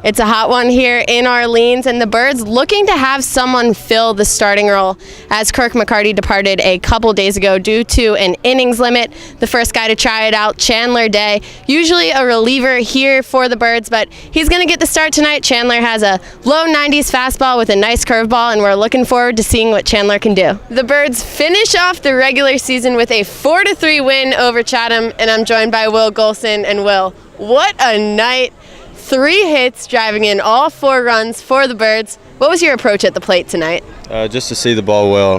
It's a hot one here in Orleans, and the Birds looking to have someone fill the starting role as Kirk McCarty departed a couple days ago due to an innings limit. The first guy to try it out, Chandler Day, usually a reliever here for the Birds, but he's going to get the start tonight. Chandler has a low 90s fastball with a nice curveball, and we're looking forward to seeing what Chandler can do. The Birds finish off the regular season with a 4-3 win over Chatham, and I'm joined by Will Golson. And Will, what a night. 3 hits, driving in all 4 runs for the Birds. What was your approach at the plate tonight? Just to see the ball well.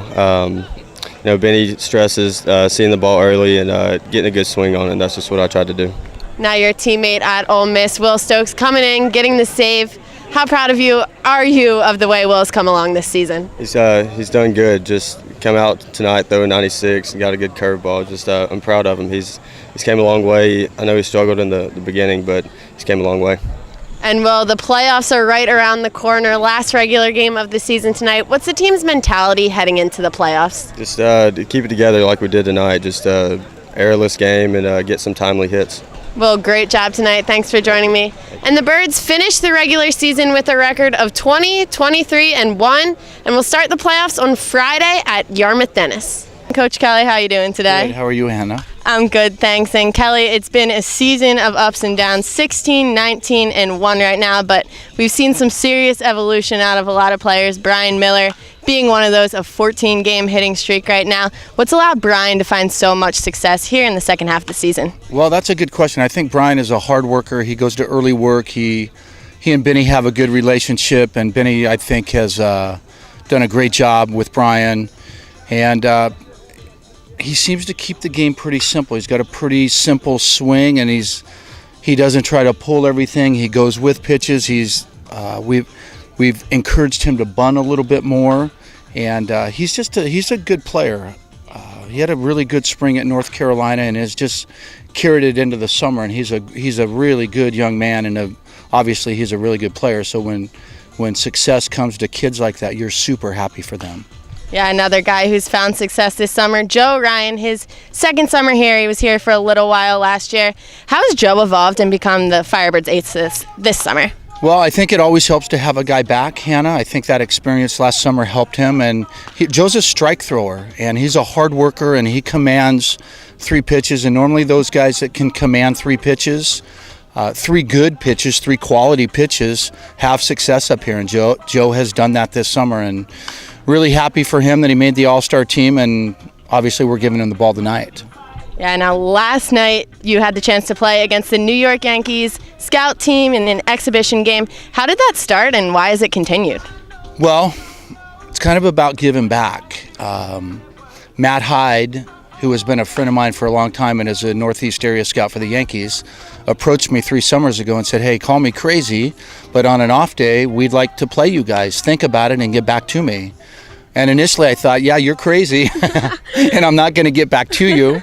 Benny stresses seeing the ball early and getting a good swing on it, and that's just what I tried to do. Now your teammate at Ole Miss, Will Stokes, coming in, getting the save. How proud of you are you of the way Will's come along this season? He's done good. Just come out tonight, throwing 96, and got a good curveball. I'm proud of him. He's came a long way. I know he struggled in the beginning, but he's came a long way. And Will, the playoffs are right around the corner. Last regular game of the season tonight. What's the team's mentality heading into the playoffs? Just to keep it together like we did tonight. Just errorless game and get some timely hits. Well, great job tonight. Thanks for joining me. And the Birds finish the regular season with a record of 20, 23, and 1, and will start the playoffs on Friday at Yarmouth Dennis. Coach Kelly, how are you doing today? Good. How are you, Hannah? I'm good, thanks. And Kelly, it's been a season of ups and downs, 16, 19, and 1 right now, but we've seen some serious evolution out of a lot of players. Brian Miller being one of those, a 14-game hitting streak right now. What's allowed Brian to find so much success here in the second half of the season? Well, that's a good question. I think Brian is a hard worker. He goes to early work. He and Benny have a good relationship, and Benny, I think, has done a great job with Brian. And he seems to keep the game pretty simple. He's got a pretty simple swing, and he doesn't try to pull everything. He goes with pitches. We've encouraged him to bunt a little bit more, and he's a good player. He had a really good spring at North Carolina and has just carried it into the summer. And he's a really good young man, and obviously he's a really good player. So when success comes to kids like that, you're super happy for them. Yeah, another guy who's found success this summer, Joe Ryan, his second summer here. He was here for a little while last year. How has Joe evolved and become the Firebirds ace this summer? Well, I think it always helps to have a guy back, Hannah. I think that experience last summer helped him. And Joe's a strike thrower, and he's a hard worker, and he commands 3 pitches. And normally those guys that can command 3 pitches, 3 good pitches, 3 quality pitches, have success up here. And Joe has done that this summer, and really happy for him that he made the All-Star team, and obviously we're giving him the ball tonight. Yeah, now last night you had the chance to play against the New York Yankees scout team in an exhibition game. How did that start, and why has it continued? Well, it's kind of about giving back. Matt Hyde, who has been a friend of mine for a long time and is a Northeast area scout for the Yankees, approached me 3 summers ago and said, hey, call me crazy, but on an off day, we'd like to play you guys. Think about it and get back to me. And initially I thought, yeah, you're crazy, and I'm not going to get back to you.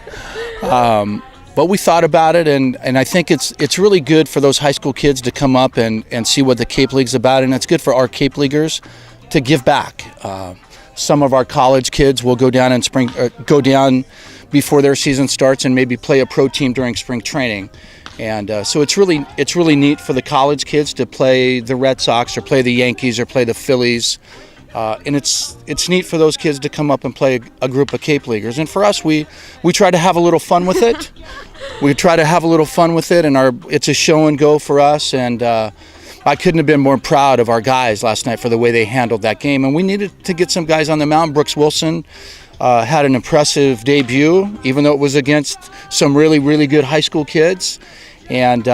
But we thought about it, and I think it's really good for those high school kids to come up and see what the Cape League's about, and it's good for our Cape Leaguers to give back. Some of our college kids will go down before their season starts and maybe play a pro team during spring training. And so it's really neat for the college kids to play the Red Sox or play the Yankees or play the Phillies. And it's neat for those kids to come up and play a group of Cape Leaguers. And for us, we try to have a little fun with it. And it's a show and go for us. And I couldn't have been more proud of our guys last night for the way they handled that game. And we needed to get some guys on the mound. Brooks Wilson had an impressive debut, even though it was against some really, really good high school kids. And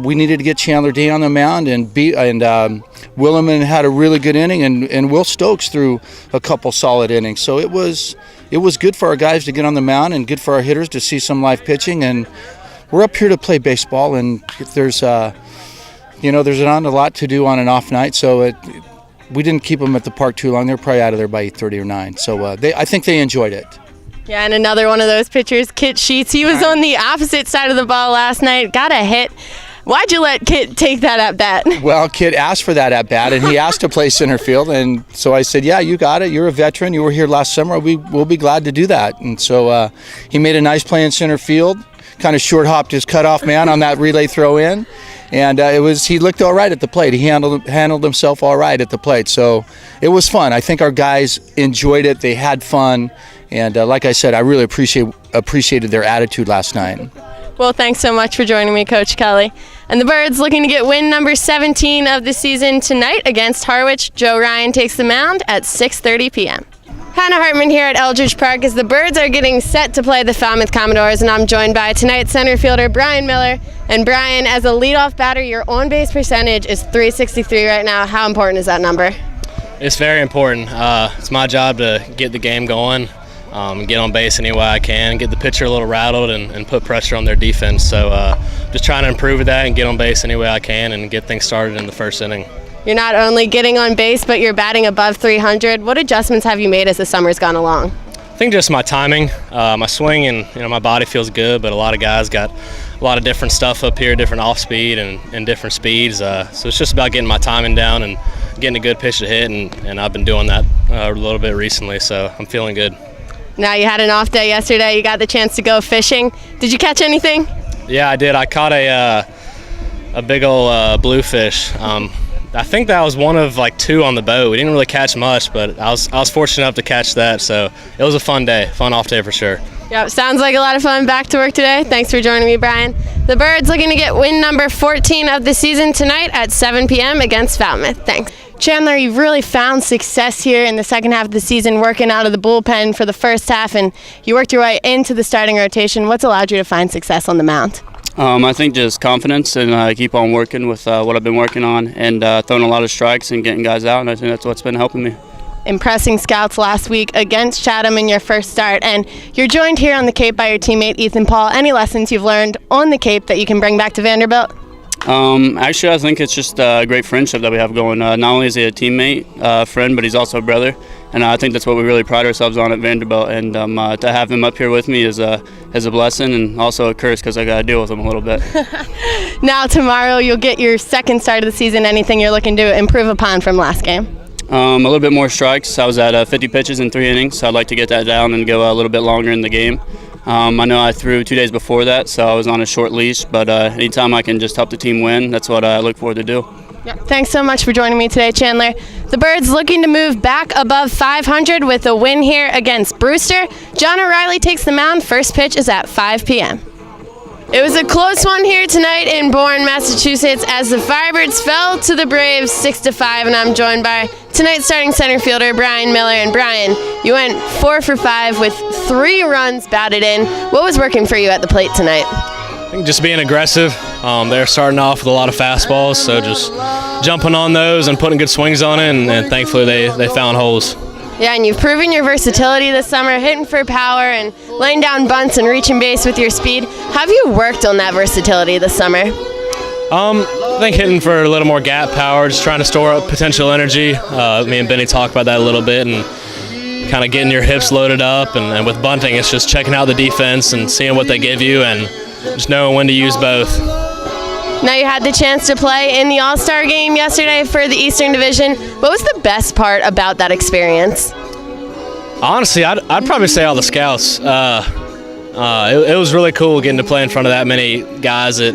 we needed to get Chandler Day on the mound, and Williman had a really good inning, and Will Stokes threw a couple solid innings. So it was good for our guys to get on the mound, and good for our hitters to see some live pitching. And we're up here to play baseball, and there's not a lot to do on an off night. So we didn't keep them at the park too long. They're probably out of there by 8:30 or 9. So I think they enjoyed it. Yeah, and another one of those pitchers, Kit Sheets. He was on the opposite side of the ball last night, got a hit. Why'd you let Kit take that at bat? Well, Kit asked for that at bat, and he asked to play center field, and so I said, yeah, you got it. You're a veteran. You were here last summer. We'll be glad to do that. And so he made a nice play in center field, kind of short hopped his cutoff man on that relay throw in, And he looked all right at the plate. He handled himself all right at the plate. So it was fun. I think our guys enjoyed it. They had fun. And like I said, I really appreciated their attitude last night. Well, thanks so much for joining me, Coach Kelly. And the Birds looking to get win number 17 of the season tonight against Harwich. Joe Ryan takes the mound at 6:30 p.m. Hannah Hartman here at Eldridge Park as the Birds are getting set to play the Falmouth Commodores, and I'm joined by tonight's center fielder Brian Miller. And Brian, as a leadoff batter, your on-base percentage is .363 right now. How important is that number? It's very important. It's my job to get the game going, get on base any way I can, get the pitcher a little rattled and put pressure on their defense. So just trying to improve that and get on base any way I can and get things started in the first inning. You're not only getting on base, but you're batting above 300. What adjustments have you made as the summer's gone along? I think just my timing, my swing, and my body feels good, but a lot of guys got a lot of different stuff up here, different off speed and different speeds. So it's just about getting my timing down and getting a good pitch to hit, and I've been doing that a little bit recently, so I'm feeling good. Now, you had an off day yesterday. You got the chance to go fishing. Did you catch anything? Yeah, I did. I caught a big old bluefish. I think that was one of like two on the boat. We didn't really catch much, but I was fortunate enough to catch that. So it was a fun day, fun off day for sure. Yeah, sounds like a lot of fun. Back to work today. Thanks for joining me, Brian. The Birds looking to get win number 14 of the season tonight at 7 p.m. against Falmouth. Thanks. Chandler, you've really found success here in the second half of the season, working out of the bullpen for the first half, and you worked your way into the starting rotation. What's allowed you to find success on the mound? I think just confidence and keep on working with what I've been working on and throwing a lot of strikes and getting guys out, and I think that's what's been helping me. Impressing scouts last week against Chatham in your first start, and you're joined here on the Cape by your teammate Ethan Paul. Any lessons you've learned on the Cape that you can bring back to Vanderbilt? Actually, I think it's just a great friendship that we have going. Not only is he a teammate, friend, but he's also a brother. And I think that's what we really pride ourselves on at Vanderbilt. And to have him up here with me is a blessing and also a curse because I got to deal with him a little bit. Now tomorrow you'll get your second start of the season. Anything you're looking to improve upon from last game? A little bit more strikes. I was at 50 pitches in 3 innings, so I'd like to get that down and go a little bit longer in the game. I know I threw 2 days before that, so I was on a short leash, but anytime I can just help the team win, that's what I look forward to do. Yeah. Thanks so much for joining me today, Chandler. The Birds looking to move back above 500 with a win here against Brewster. John O'Reilly takes the mound. First pitch is at 5 p.m. It was a close one here tonight in Bourne, Massachusetts, as the Firebirds fell to the Braves 6-5, and I'm joined by tonight's starting center fielder, Brian Miller. And Brian, you went 4 for 5 with 3 runs batted in. What was working for you at the plate tonight? I think just being aggressive. They're starting off with a lot of fastballs, so just jumping on those and putting good swings on it, and thankfully they found holes. Yeah, and you've proven your versatility this summer, hitting for power and laying down bunts and reaching base with your speed. Have you worked on that versatility this summer? I think hitting for a little more gap power, just trying to store up potential energy. Me and Benny talked about that a little bit, and kind of getting your hips loaded up. And with bunting, it's just checking out the defense and seeing what they give you and just knowing when to use both. Now, you had the chance to play in the All-Star game yesterday for the Eastern Division. What was the best part about that experience? Honestly, I'd probably say all the scouts. It was really cool getting to play in front of that many guys that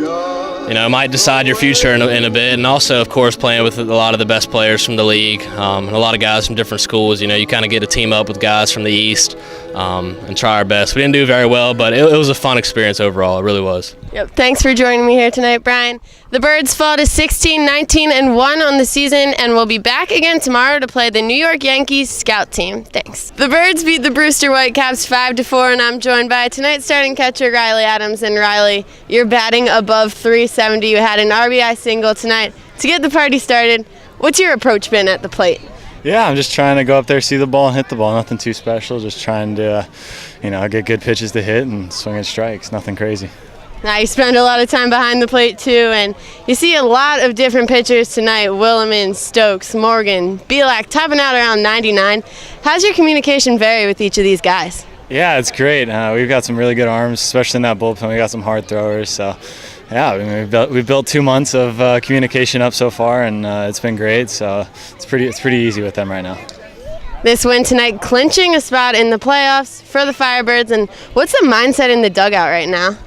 might decide your future in a bit, and also, of course, playing with a lot of the best players from the league and a lot of guys from different schools. You kind of get to team up with guys from the East and try our best. We didn't do very well, but it was a fun experience overall. It really was. Yep. Thanks for joining me here tonight, Brian. The Birds fall to 16-19-1 on the season, and will be back again tomorrow to play the New York Yankees scout team. Thanks. The Birds beat the Brewster Whitecaps 5-4, and I'm joined by tonight's starting catcher, Riley Adams. And Riley, you're batting above 370. You had an RBI single tonight to get the party started. What's your approach been at the plate? Yeah, I'm just trying to go up there, see the ball, and hit the ball. Nothing too special. Just trying to, get good pitches to hit and swing at strikes. Nothing crazy. Now, you spend a lot of time behind the plate, too, and you see a lot of different pitchers tonight. Williman, Stokes, Morgan, Belak, topping out around 99. How's your communication vary with each of these guys? Yeah, it's great. We've got some really good arms, especially in that bullpen. We got some hard throwers. So, yeah, we've built 2 months of communication up so far, and it's been great. So it's pretty easy with them right now. This win tonight clinching a spot in the playoffs for the Firebirds. And what's the mindset in the dugout right now?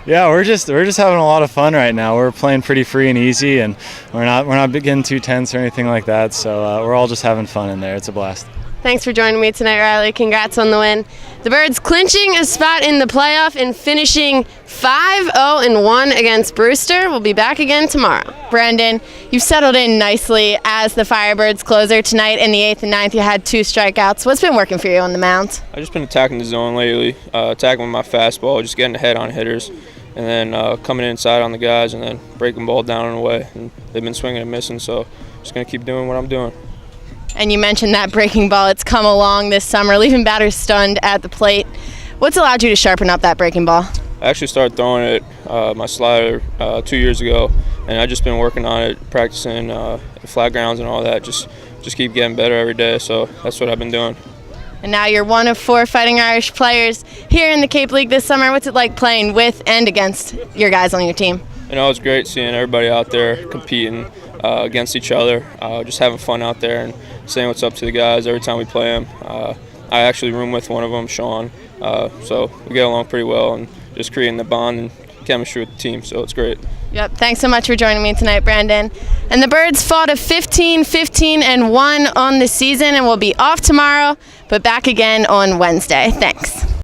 Yeah, we're just having a lot of fun right now. We're playing pretty free and easy, and we're not getting too tense or anything like that. So we're all just having fun in there. It's a blast. Thanks for joining me tonight, Riley. Congrats on the win. The Birds clinching a spot in the playoff and finishing 5-0-1 against Brewster. We'll be back again tomorrow. Brandon, you've settled in nicely as the Firebirds closer tonight. In the 8th and 9th, you had 2 strikeouts. What's been working for you on the mound? I've just been attacking the zone lately, attacking with my fastball, just getting ahead on hitters, and then coming inside on the guys and then breaking ball down and away. And they've been swinging and missing, so just going to keep doing what I'm doing. And you mentioned that breaking ball. It's come along this summer, leaving batters stunned at the plate. What's allowed you to sharpen up that breaking ball? I actually started throwing it, my slider, 2 years ago, and I've just been working on it, practicing flat grounds and all that, just keep getting better every day, so that's what I've been doing. And now you're one of 4 Fighting Irish players here in the Cape League this summer. What's it like playing with and against your guys on your team? You know, it's great seeing everybody out there competing against each other, just having fun out there and saying what's up to the guys every time we play them. I actually room with one of them, Sean, so we get along pretty well and just creating the bond and chemistry with the team, so it's great. Yep, thanks so much for joining me tonight, Brandon. And the Birds fought a 15-15-1 on the season and will be off tomorrow, but back again on Wednesday. Thanks.